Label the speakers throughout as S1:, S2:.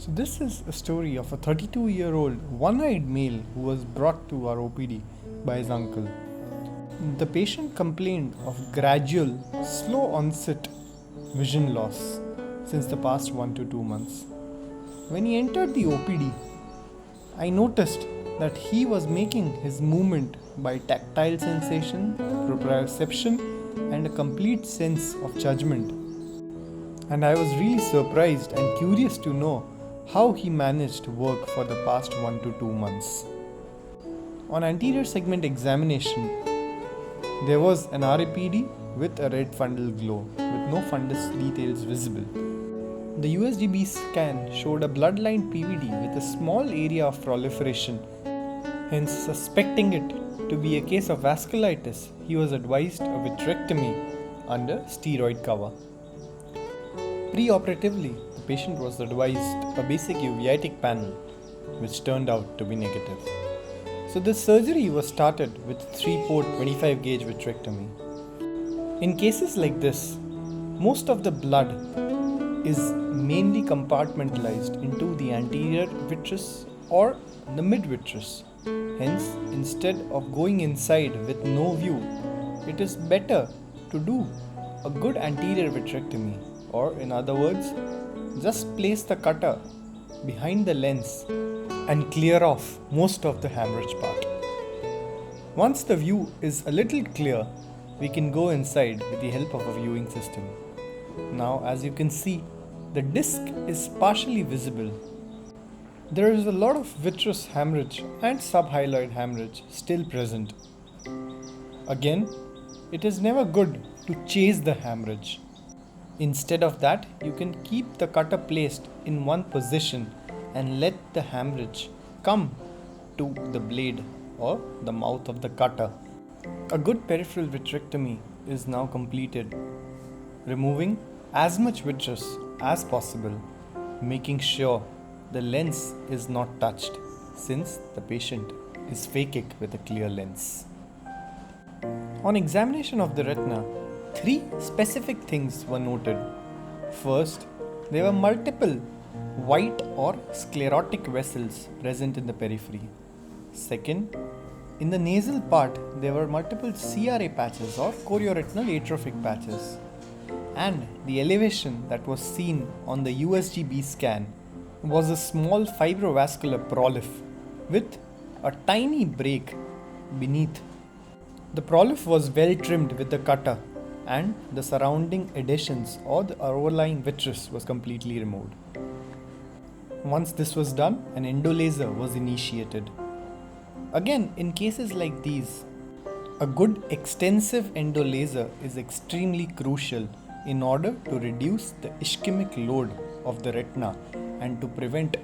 S1: So this is a story of a 32-year-old one-eyed male who was brought to our OPD by his uncle. The patient complained of gradual, slow onset vision loss since the past 1 to 2 months. When he entered the OPD, I noticed that he was making his movement by tactile sensation, proprioception, and a complete sense of judgment. And I was really surprised and curious to know how he managed to work for the past 1 to 2 months. On anterior segment examination, there was an RAPD with a red fundal glow with no fundus details visible. The USGB scan showed a bloodlined PVD with a small area of proliferation. Hence, suspecting it to be a case of vasculitis, he was advised a vitrectomy under steroid cover. Pre-operatively, the patient was advised a basic uveitic panel, which turned out to be negative. So the surgery was started with 3-port 25 gauge vitrectomy. In cases like this, most of the blood is mainly compartmentalized into the anterior vitreous or the mid vitreous. Hence, instead of going inside with no view, it is better to do a good anterior vitrectomy, or in other words, just place the cutter behind the lens and clear off most of the hemorrhage part. Once the view is a little clear, we can go inside with the help of a viewing system. Now, as you can see, the disc is partially visible. There is a lot of vitreous hemorrhage and subhyaloid hemorrhage still present. Again, it is never good to chase the hemorrhage. Instead of that, you can keep the cutter placed in one position and let the hemorrhage come to the blade or the mouth of the cutter. A good peripheral vitrectomy is now completed, removing as much vitreous as possible, making sure the lens is not touched since the patient is phakic with a clear lens. On examination of the retina, 3 specific things were noted. First, there were multiple white or sclerotic vessels present in the periphery. Second, in the nasal part, there were multiple CRA patches or chorioretinal atrophic patches. And the elevation that was seen on the USGB scan was a small fibrovascular prolif with a tiny break beneath. The prolif was well trimmed with the cutter, and the surrounding adhesions or the overlying vitreous was completely removed. Once this was done, an endolaser was initiated. Again, in cases like these, a good extensive endolaser is extremely crucial in order to reduce the ischemic load of the retina and to prevent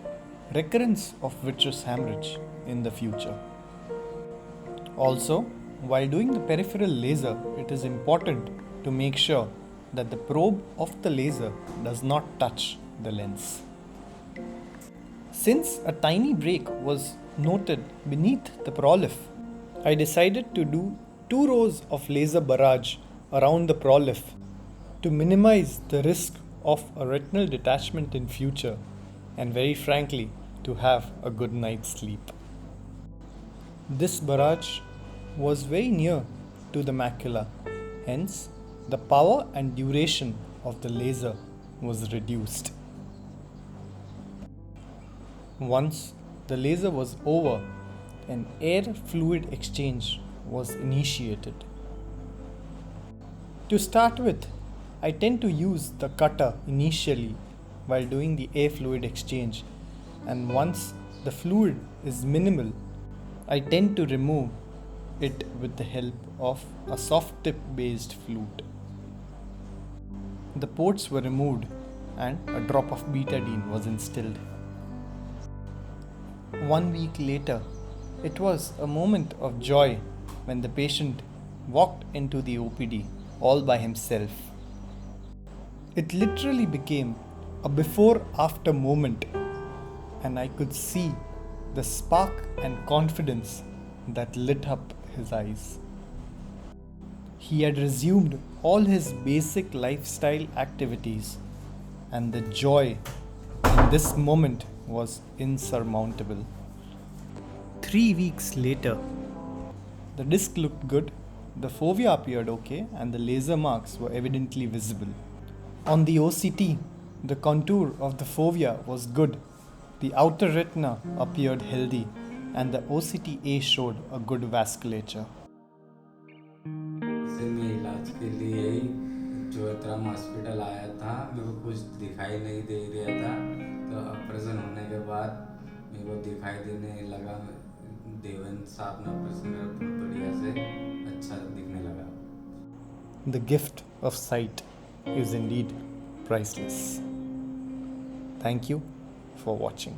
S1: recurrence of vitreous hemorrhage in the future. Also, while doing the peripheral laser, it is important to make sure that the probe of the laser does not touch the lens. Since a tiny break was noted beneath the prolif, I decided to do 2 rows of laser barrage around the prolif to minimize the risk of a retinal detachment in future and, very frankly, to have a good night's sleep. This barrage was very near to the macula, hence the power and duration of the laser was reduced. Once the laser was over, an air fluid exchange was initiated. To start with, I tend to use the cutter initially while doing the air fluid exchange, and once the fluid is minimal, I tend to remove it with the help of a soft tip based flute. The ports were removed and a drop of betadine was instilled. 1 week later, it was a moment of joy when the patient walked into the OPD all by himself. It literally became a before-after moment, and I could see the spark and confidence that lit up his eyes. He had resumed all his basic lifestyle activities, and the joy This moment was insurmountable. 3 weeks later, the disc looked good, the fovea appeared okay, and the laser marks were evidently visible. On the OCT, the contour of the fovea was good, the outer retina appeared healthy, and the OCT-A showed a good vasculature.
S2: मैं इलाज के लिए ही Jotram hospital आया था। मेरे को कुछ दिखाई नहीं दे रहा था, तो ऑपरेशन होने के बाद मेरे को दिखाई देने लगा। देवेंद्र साहब ने ऑपरेशन मेरा बहुत बढ़िया से अच्छा दिखने लगा।
S1: The gift of sight is indeed priceless. Thank you for watching.